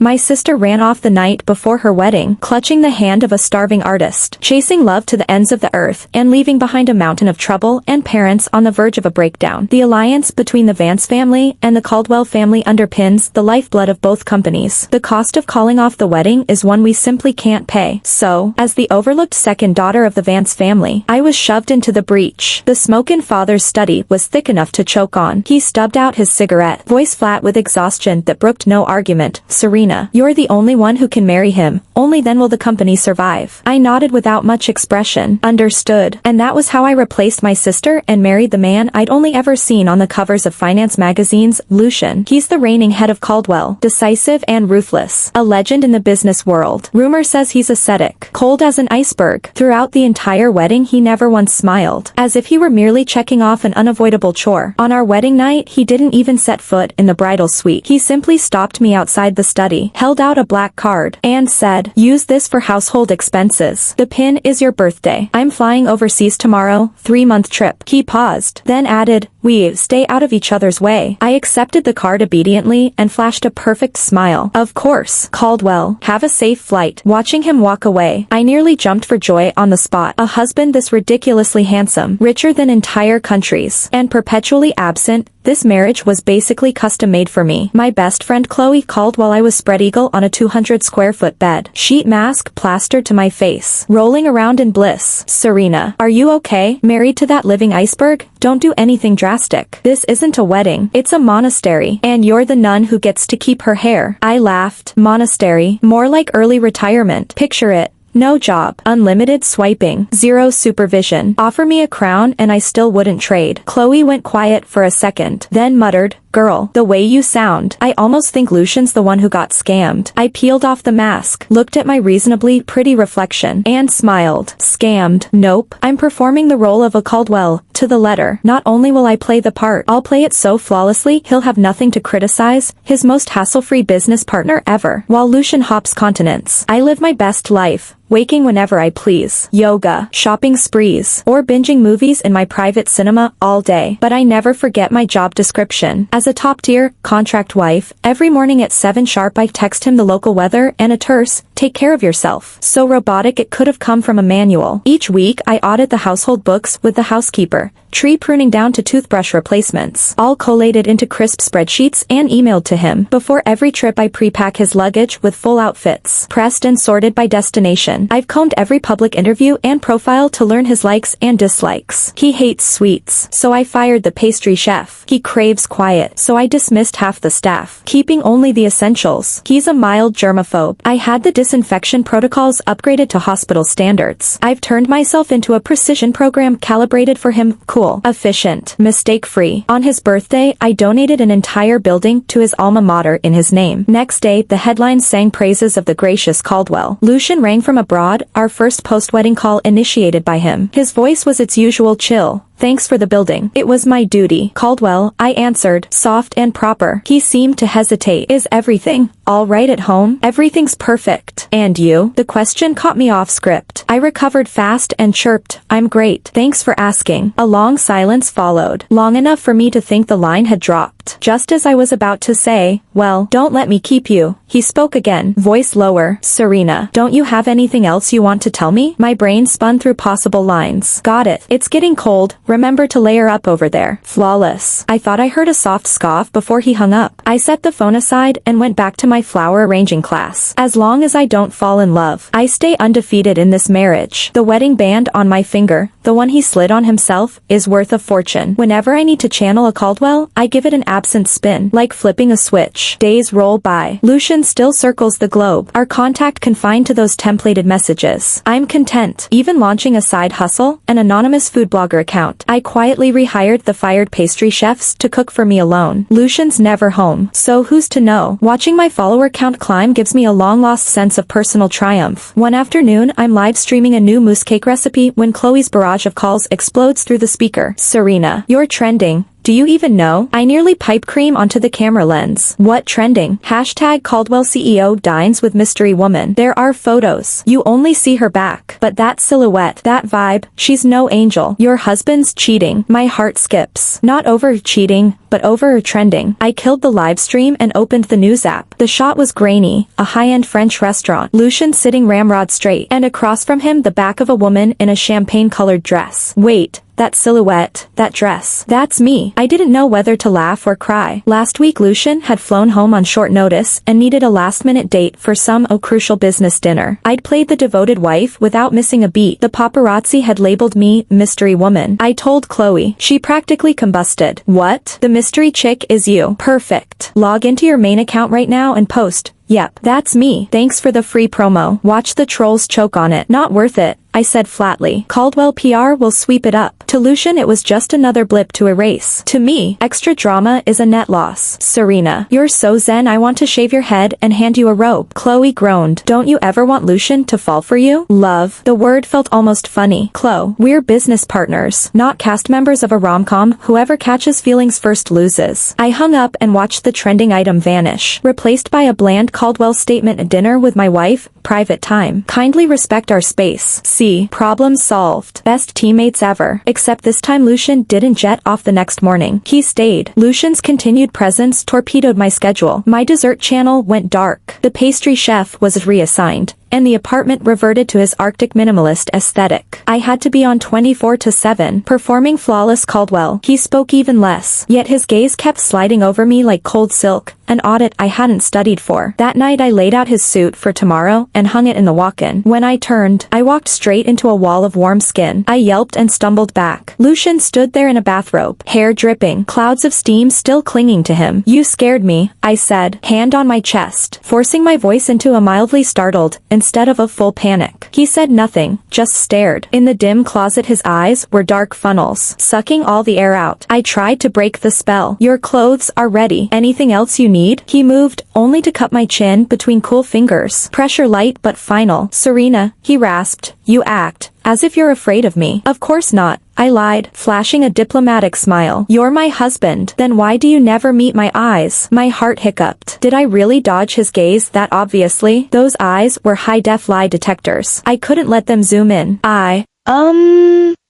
My sister ran off the night before her wedding, clutching the hand of a starving artist, chasing love to the ends of the earth, and leaving behind a mountain of trouble and parents on the verge of a breakdown. The alliance between the Vance family and the Caldwell family underpins the lifeblood of both companies. The cost of calling off the wedding is one we simply can't pay. So, as the overlooked second daughter of the Vance family, I was shoved into the breach. The smoke in father's study was thick enough to choke on. He stubbed out his cigarette, voice flat with exhaustion that brooked no argument. Serena, you're the only one who can marry him. Only then will the company survive. I nodded without much expression. Understood. And that was how I replaced my sister and married the man I'd only ever seen on the covers of finance magazines, Lucian. He's the reigning head of Caldwell, decisive and ruthless, a legend in the business world. Rumor says he's ascetic, cold as an iceberg. Throughout the entire wedding he never once smiled, as if he were merely checking off an unavoidable chore. On our wedding night he didn't even set foot in the bridal suite. He simply stopped me outside the study, held out a black card, and said, "Use this for household expenses. The pin is your birthday. I'm flying overseas tomorrow, 3-month trip." He paused, then added, "We stay out of each other's way." I accepted the card obediently and flashed a perfect smile. "Of course, Caldwell. Have a safe flight." Watching him walk away, I nearly jumped for joy on the spot. A husband this ridiculously handsome, richer than entire countries, and perpetually absent, this marriage was basically custom-made for me. My best friend Chloe called while I was spread eagle on a 200-square-foot bed, sheet mask plastered to my face, rolling around in bliss. "Serena, are you okay? Married to that living iceberg? Don't do anything drastic. This isn't a wedding, it's a monastery, and you're the nun who gets to keep her hair." I laughed. Monastery? More like early retirement. Picture it. No job, unlimited swiping, zero supervision. Offer me a crown and I still wouldn't trade. Chloe went quiet for a second, then muttered, "Girl, the way you sound. I almost think Lucian's the one who got scammed." I peeled off the mask, looked at my reasonably pretty reflection, and smiled. "Scammed? Nope. I'm performing the role of a Caldwell, to the letter. Not only will I play the part, I'll play it so flawlessly he'll have nothing to criticize, his most hassle-free business partner ever. While Lucian hops continents, I live my best life, waking whenever I please, yoga, shopping sprees, or binging movies in my private cinema all day. But I never forget my job description. As a top-tier, contract wife, every morning at 7 sharp I text him the local weather and a terse, "Take care of yourself." So robotic it could have come from a manual. Each week I audit the household books with the housekeeper, tree pruning down to toothbrush replacements, all collated into crisp spreadsheets and emailed to him. Before every trip I pre-pack his luggage with full outfits, pressed and sorted by destination. I've combed every public interview and profile to learn his likes and dislikes. He hates sweets, so I fired the pastry chef. He craves quiet, so I dismissed half the staff, keeping only the essentials. He's a mild germaphobe. I had the disinfection protocols upgraded to hospital standards. I've turned myself into a precision program calibrated for him. Cool, efficient, mistake-free. On his birthday, I donated an entire building to his alma mater in his name. Next day, the headlines sang praises of the gracious Caldwell. Lucian rang from abroad, our first post-wedding call initiated by him. His voice was its usual chill. "Thanks for the building. It was my duty." "Caldwell," I answered, soft and proper. He seemed to hesitate. "Is everything all right at home?" "Everything's perfect." "And you?" The question caught me off script. I recovered fast and chirped, "I'm great. Thanks for asking." A long silence followed, long enough for me to think the line had dropped. Just as I was about to say, "Well, don't let me keep you," he spoke again, voice lower. "Serena, don't you have anything else you want to tell me?" My brain spun through possible lines. "Got it. It's getting cold. Remember to layer up over there." Flawless. I thought I heard a soft scoff before he hung up. I set the phone aside and went back to my flower arranging class. As long as I don't fall in love, I stay undefeated in this marriage. The wedding band on my finger, the one he slid on himself, is worth a fortune. Whenever I need to channel a Caldwell, I give it an absent spin, like flipping a switch. Days roll by. Lucian still circles the globe, our contact confined to those templated messages. I'm content, even launching a side hustle, an anonymous food blogger account. I quietly rehired the fired pastry chefs to cook for me alone. Lucian's never home, so who's to know? Watching my follower count climb gives me a long-lost sense of personal triumph. One afternoon, I'm live streaming a new mousse cake recipe when Chloe's barrage of calls explodes through the speaker. "Serena, you're trending. Do you even know? I nearly pipe cream onto the camera lens. What trending? Hashtag Caldwell CEO dines with mystery woman. There are photos. You only see her back. But that silhouette, that vibe, she's no angel. Your husband's cheating. My heart skips. Not over cheating, but over trending. I killed the live stream and opened the news app. The shot was grainy, a high-end French restaurant. Lucian sitting ramrod straight, and across from him the back of a woman in a champagne-colored dress. Wait. That silhouette, that dress. That's me. I didn't know whether to laugh or cry. Last week Lucian had flown home on short notice and needed a last-minute date for some crucial business dinner. I'd played the devoted wife without missing a beat. The paparazzi had labeled me mystery woman. I told Chloe. She practically combusted. What? The mystery chick is you. Perfect. Log into your main account right now and post. Yep, that's me. Thanks for the free promo. Watch the trolls choke on it. Not worth it, I said flatly. Caldwell PR will sweep it up. To Lucian it was just another blip to erase. To me, extra drama is a net loss. Serena, you're so zen I want to shave your head and hand you a robe. Chloe groaned. Don't you ever want Lucian to fall for you? Love. The word felt almost funny. Chloe, we're business partners, not cast members of a rom-com. Whoever catches feelings first loses. I hung up and watched the trending item vanish, replaced by a bland Caldwell statement. A dinner with my wife, private time. Kindly respect our space. See, problem solved. Best teammates ever. Except this time Lucian didn't jet off the next morning. He stayed. Lucian's continued presence torpedoed my schedule. My dessert channel went dark. The pastry chef was reassigned, and the apartment reverted to his Arctic minimalist aesthetic. I had to be on 24/7, performing flawless Caldwell. He spoke even less, yet his gaze kept sliding over me like cold silk, an audit I hadn't studied for. That night I laid out his suit for tomorrow and hung it in the walk-in. When I turned, I walked straight into a wall of warm skin. I yelped and stumbled back. Lucian stood there in a bathrobe, hair dripping, clouds of steam still clinging to him. You scared me, I said, hand on my chest, forcing my voice into a mildly startled, instead of a full panic. He said nothing, just stared. In the dim closet his eyes were dark funnels, sucking all the air out. I tried to break the spell. Your clothes are ready. Anything else you need? He moved, only to cup my chin between cool fingers. Pressure light but final. Serena, he rasped, you act as if you're afraid of me. Of course not, I lied, flashing a diplomatic smile. You're my husband. Then why do you never meet my eyes? My heart hiccuped. Did I really dodge his gaze that obviously? Those eyes were high-def lie detectors. I couldn't let them zoom in.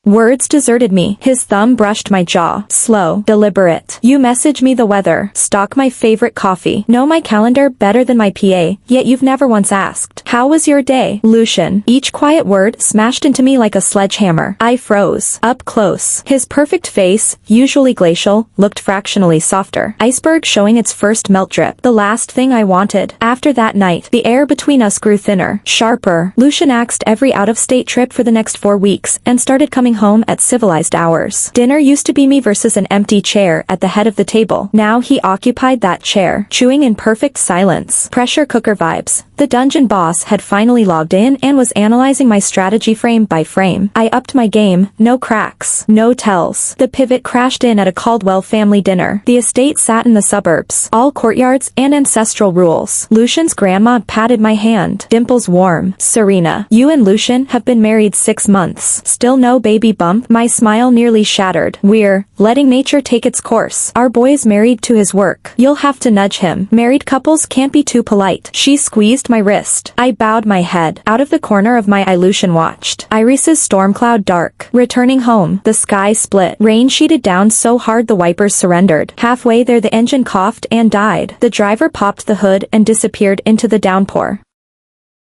Words deserted me. His thumb brushed my jaw. Slow, deliberate. You message me the weather, stock my favorite coffee, know my calendar better than my PA, yet you've never once asked, how was your day? Lucian. Each quiet word smashed into me like a sledgehammer. I froze. Up close. His perfect face, usually glacial, looked fractionally softer. Iceberg showing its first melt drip. The last thing I wanted. After that night, the air between us grew thinner, sharper. Lucian axed every out-of-state trip for the next 4 weeks, and started coming home at civilized hours. Dinner used to be me versus an empty chair at the head of the table. Now he occupied that chair, chewing in perfect silence. Pressure cooker vibes. The dungeon boss had finally logged in and was analyzing my strategy frame by frame. I upped my game, no cracks, no tells. The pivot crashed in at a Caldwell family dinner. The estate sat in the suburbs, all courtyards and ancestral rules. Lucian's grandma patted my hand, dimples warm. Serena, you and Lucian have been married 6 months. Still no baby bump? My smile nearly shattered. We're letting nature take its course. Our boy's married to his work. You'll have to nudge him. Married couples can't be too polite. She squeezed my wrist. I bowed my head. Out of the corner of my eye Lucian watched. Iris's storm cloud dark. Returning home, the sky split. Rain sheeted down so hard the wipers surrendered. Halfway there the engine coughed and died. The driver popped the hood and disappeared into the downpour,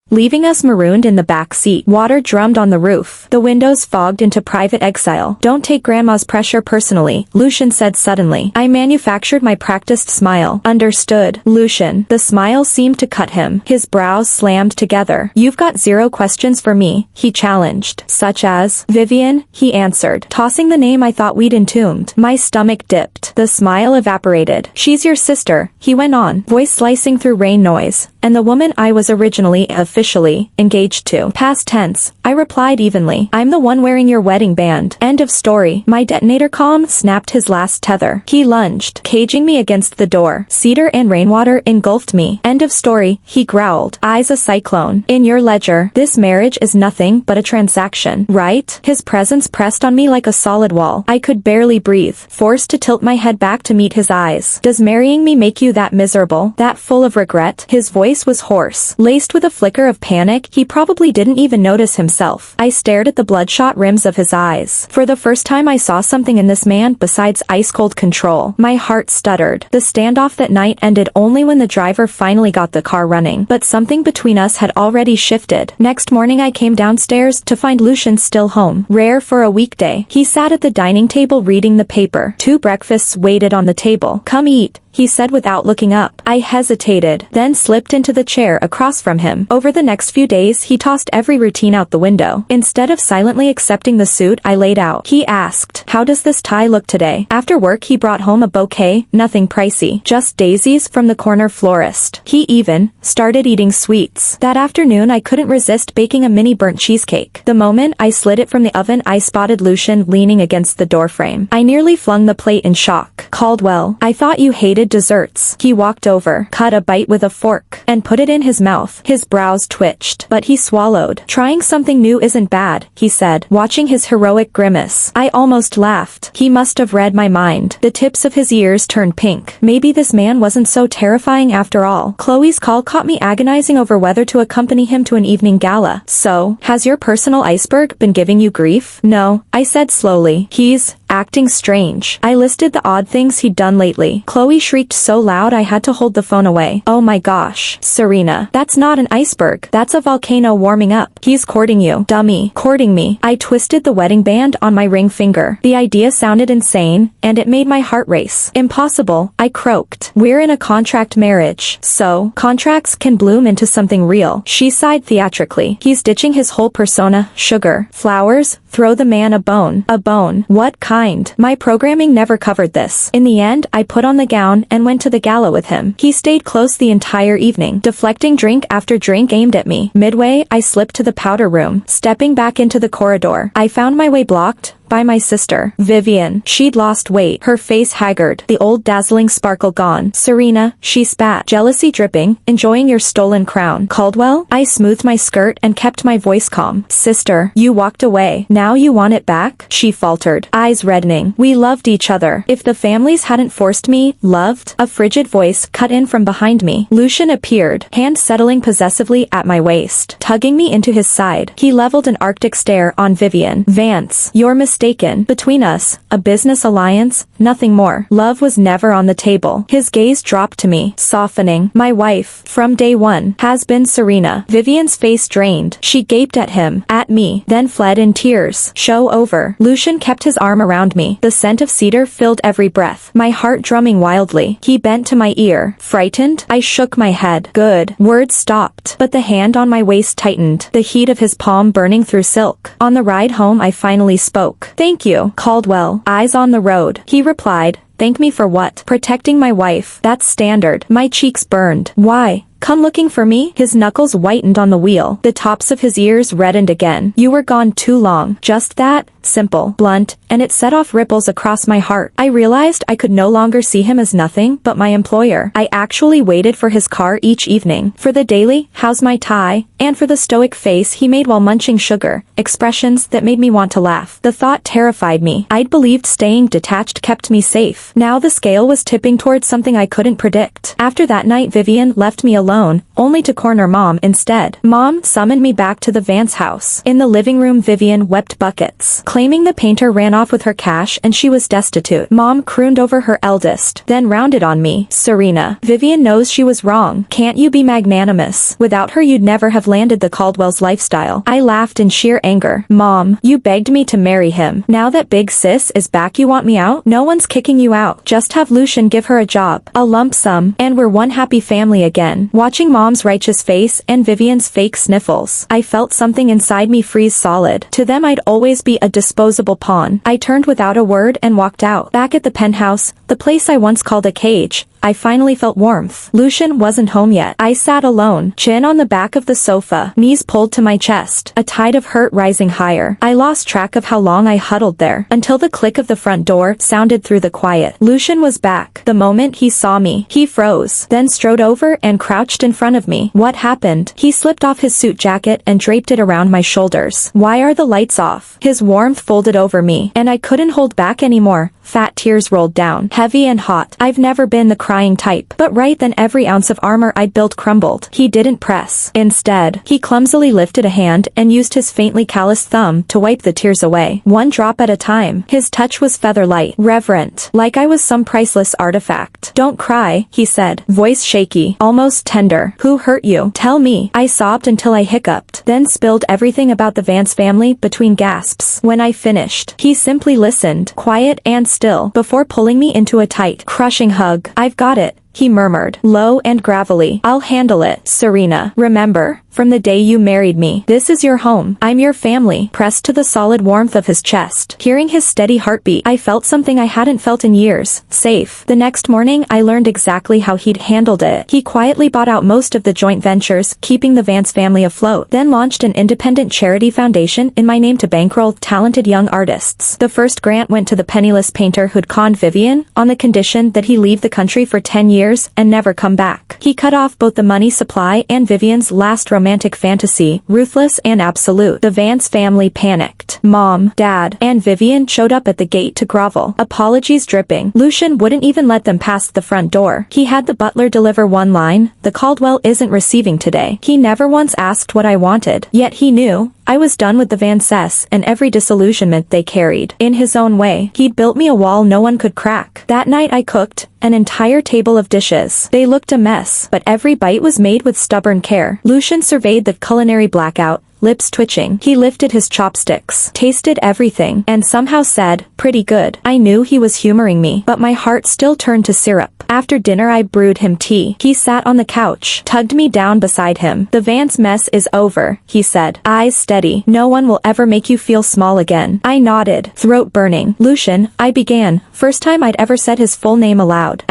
leaving us marooned in the back seat. Water drummed on the roof. The windows fogged into private exile. Don't take Grandma's pressure personally, Lucian said suddenly. I manufactured my practiced smile. Understood, Lucian. The smile seemed to cut him. His brows slammed together. You've got 0 questions for me, he challenged. Such as? Vivian, he answered, tossing the name I thought we'd entombed. My stomach dipped. The smile evaporated. She's your sister, he went on, voice slicing through rain noise. and the woman I was originally officially engaged to. Past tense, I replied evenly. I'm the one wearing your wedding band. End of story. My detonator comm snapped his last tether. He lunged, caging me against the door. Cedar and rainwater engulfed me. End of story, he growled. Eyes a cyclone. In your ledger, this marriage is nothing but a transaction, right? His presence pressed on me like a solid wall. I could barely breathe, forced to tilt my head back to meet his eyes. Does marrying me make you that miserable, that full of regret? His voice was hoarse, laced with a flicker of panic. He probably didn't even notice himself. I stared at the bloodshot rims of his eyes. For the first time I saw something in this man besides ice-cold control. My heart stuttered. The standoff that night ended only when the driver finally got the car running, but something between us had already shifted. Next morning I came downstairs to find Lucian still home. Rare for a weekday. He sat at the dining table reading the paper. 2 breakfasts waited on the table. Come eat, he said without looking up. I hesitated, then slipped into the chair across from him. Over the next few days he tossed every routine out the window. Instead of silently accepting the suit I laid out, he asked, how does this tie look today? After work he brought home a bouquet, nothing pricey, just daisies from the corner florist. He even started eating sweets. That afternoon I couldn't resist baking a mini burnt cheesecake. The moment I slid it from the oven I spotted Lucian leaning against the doorframe. I nearly flung the plate in shock. Caldwell, I thought you hated desserts. He walked over, cut a bite with a fork, and put it in his mouth. His brows twitched, but he swallowed. Trying something new isn't bad, he said, watching his heroic grimace. I almost laughed. He must have read my mind. The tips of his ears turned pink. Maybe this man wasn't so terrifying after all. Chloe's call caught me agonizing over whether to accompany him to an evening gala. So, has your personal iceberg been giving you grief? No, I said slowly. He's acting strange. I listed the odd things he'd done lately. Chloe shrieked so loud I had to hold the phone away. Oh my gosh, Serena. That's not an iceberg. That's a volcano warming up. He's courting you. Dummy. Courting me. I twisted the wedding band on my ring finger. The idea sounded insane, and it made my heart race. Impossible, I croaked. We're in a contract marriage, so contracts can bloom into something real. She sighed theatrically. He's ditching his whole persona. Sugar. Flowers. Throw the man a bone. A bone. What kind? My programming never covered this. In the end, I put on the gown and went to the gala with him. He stayed close the entire evening, deflecting drink after drink aimed at me. Midway, I slipped to the powder room. Stepping back into the corridor, I found my way blocked by my sister, Vivian. She'd lost weight, her face haggard, the old dazzling sparkle gone. Serena, she spat, jealousy dripping, enjoying your stolen crown. Caldwell? I smoothed my skirt and kept my voice calm. Sister, you walked away. Now you want it back? She faltered, eyes reddening. We loved each other. If the families hadn't forced me, loved, a frigid voice cut in from behind me. Lucian appeared, hand settling possessively at my waist, tugging me into his side. He leveled an arctic stare on Vivian. Vance, you're mistaken. Between us, a business alliance, nothing more. Love was never on the table. His gaze dropped to me, softening. My wife, from day one, has been Serena. Vivian's face drained. She gaped at him, at me, then fled in tears. Show over. Lucian kept his arm around me. The scent of cedar filled every breath, my heart drumming wildly. He bent to my ear. Frightened? I shook my head. Good. Words stopped, but the hand on my waist tightened, the heat of his palm burning through silk. On the ride home I finally spoke. Thank you, Caldwell. Eyes on the road. He replied, thank me for what? Protecting my wife. That's standard. My cheeks burned. Why? Come looking for me? His knuckles whitened on the wheel. The tops of his ears reddened again. You were gone too long. Just that? Simple, blunt, and it set off ripples across my heart. I realized I could no longer see him as nothing but my employer. I actually waited for his car each evening, for the daily, how's my tie, and for the stoic face he made while munching sugar, expressions that made me want to laugh. The thought terrified me. I'd believed staying detached kept me safe. Now the scale was tipping towards something I couldn't predict. After that night Vivian left me alone, only to corner Mom instead. Mom summoned me back to the Vance house. In the living room Vivian wept buckets, claiming the painter ran off with her cash and she was destitute. Mom crooned over her eldest, then rounded on me. Serena, Vivian knows she was wrong. Can't you be magnanimous? Without her you'd never have landed the Caldwell's lifestyle. I laughed in sheer anger. Mom, you begged me to marry him. Now that big sis is back you want me out? No one's kicking you out. Just have Lucian give her a job, a lump sum, and we're one happy family again. Watching Mom's righteous face and Vivian's fake sniffles, I felt something inside me freeze solid. To them I'd always be a disposable pawn. I turned without a word and walked out. Back at the penthouse, the place I once called a cage, I finally felt warmth. Lucian wasn't home yet. I sat alone, chin on the back of the sofa, knees pulled to my chest, a tide of hurt rising higher. I lost track of how long I huddled there, until the click of the front door sounded through the quiet. Lucian was back. The moment he saw me, he froze, then strode over and crouched in front of me. What happened? He slipped off his suit jacket and draped it around my shoulders. Why are the lights off? His warmth folded over me, and I couldn't hold back anymore. Fat tears rolled down, heavy and hot. I've never been the crying type, but right then every ounce of armor I'd built crumbled. He didn't press. Instead, he clumsily lifted a hand and used his faintly calloused thumb to wipe the tears away, one drop at a time. His touch was feather-light, reverent, like I was some priceless artifact. Don't cry, he said, voice shaky, almost tender. Who hurt you? Tell me. I sobbed until I hiccuped, then spilled everything about the Vance family between gasps. When I finished, he simply listened, quiet and still, before pulling me into a tight, crushing hug. I've got it, he murmured, low and gravelly. I'll handle it, Serena. Remember, from the day you married me, this is your home. I'm your family. Pressed to the solid warmth of his chest, hearing his steady heartbeat, I felt something I hadn't felt in years. Safe. The next morning, I learned exactly how he'd handled it. He quietly bought out most of the joint ventures, keeping the Vance family afloat, then launched an independent charity foundation in my name to bankroll talented young artists. The first grant went to the penniless painter who'd conned Vivian, on the condition that he leave the country for 10 years and never come back. He cut off both the money supply and Vivian's last romantic fantasy, ruthless and absolute. The Vance family panicked. Mom, Dad, and Vivian showed up at the gate to grovel, apologies dripping. Lucian wouldn't even let them past the front door. He had the butler deliver one line, "The Caldwell isn't receiving today." He never once asked what I wanted, yet he knew I was done with the Vances and every disillusionment they carried. In his own way, he'd built me a wall no one could crack. That night I cooked an entire table of dishes. They looked a mess, but every bite was made with stubborn care. Lucian surveyed the culinary blackout, lips twitching. He lifted his chopsticks, tasted everything, and somehow said, "Pretty good." I knew he was humoring me, but my heart still turned to syrup. After dinner I brewed him tea. He sat on the couch, tugged me down beside him. "The Vance mess is over," he said, eyes steady. "No one will ever make you feel small again." I nodded, throat burning. "Lucian," I began, first time I'd ever said his full name aloud.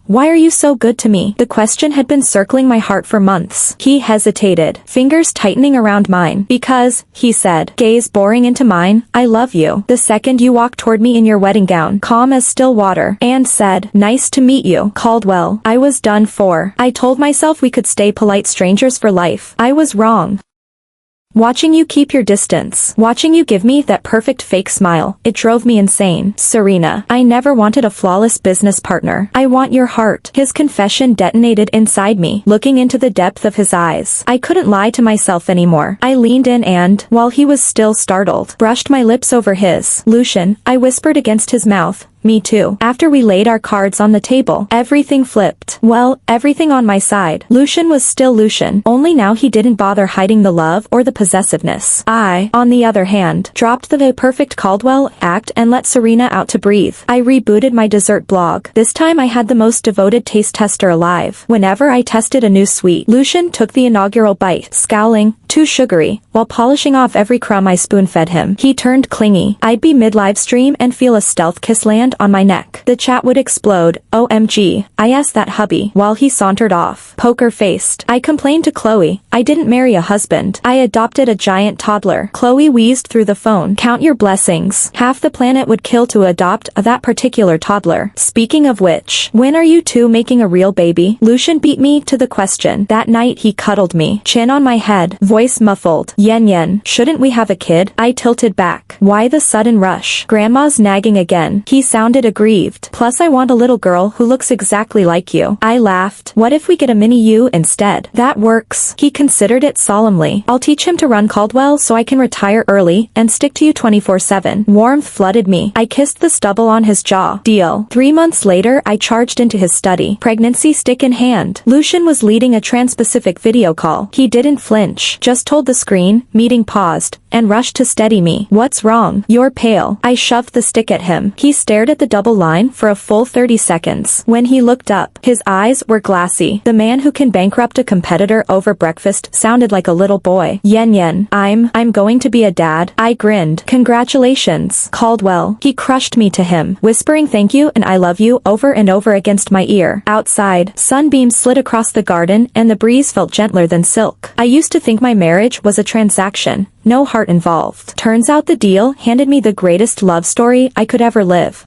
Why are you so good to me?" The question had been circling my heart for months. He hesitated, fingers tightening around mine. "Because," he said, gaze boring into mine, "I love you." The second you walked toward me in your wedding gown, calm as still water, and said, "Nice to meet you, Caldwell," I was done for. I told myself we could stay polite strangers for life. I was wrong. Watching you keep your distance, watching you give me that perfect fake smile, it drove me insane. "Serena, I never wanted a flawless business partner. I want your heart." His confession detonated inside me, looking into the depth of his eyes. I couldn't lie to myself anymore. I leaned in and, while he was still startled, brushed my lips over his. "Lucian," I whispered against his mouth. "Me too." After we laid our cards on the table, everything flipped. Well, everything on my side. Lucian was still Lucian, only now he didn't bother hiding the love or the possessiveness. I, on the other hand, dropped the perfect Caldwell act and let Serena out to breathe. I rebooted my dessert blog. This time I had the most devoted taste tester alive. Whenever I tested a new sweet, Lucian took the inaugural bite, scowling, too sugary, while polishing off every crumb I spoon-fed him. He turned clingy. I'd be mid-live stream and feel a stealth kiss land on my neck. The chat would explode. "OMG, I asked that hubby," while he sauntered off, poker-faced. I complained to Chloe. I didn't marry a husband. I adopted a giant toddler. Chloe wheezed through the phone. "Count your blessings. Half the planet would kill to adopt that particular toddler." Speaking of which, when are you two making a real baby? Lucian beat me to the question. That night he cuddled me, chin on my head, voice muffled. Yen, shouldn't we have a kid?" I tilted back. Why the sudden rush? Grandma's nagging again. He sounded aggrieved. "Plus I want a little girl who looks exactly like you." I laughed. "What if we get a mini you instead?" "That works." He considered it solemnly. "I'll teach him to run Caldwell so I can retire early and stick to you 24/7. Warmth flooded me. I kissed the stubble on his jaw. Deal. 3 months later I charged into his study, pregnancy stick in hand. Lucian was leading a trans-Pacific video call. He didn't flinch. Just told the screen, meeting paused, and rushed to steady me. What's wrong? You're pale. I shoved the stick at him. He stared at the double line for a full 30 seconds. When he looked up, his eyes were glassy. The man who can bankrupt a competitor over breakfast sounded like a little boy. Yen. I'm going to be a dad. I grinned. Congratulations, Caldwell. He crushed me to him, whispering thank you and I love you over and over against my ear. Outside, sunbeams slid across the garden and the breeze felt gentler than silk. I used to think my marriage was a transaction, no heart involved. Turns out the deal handed me the greatest love story I could ever live.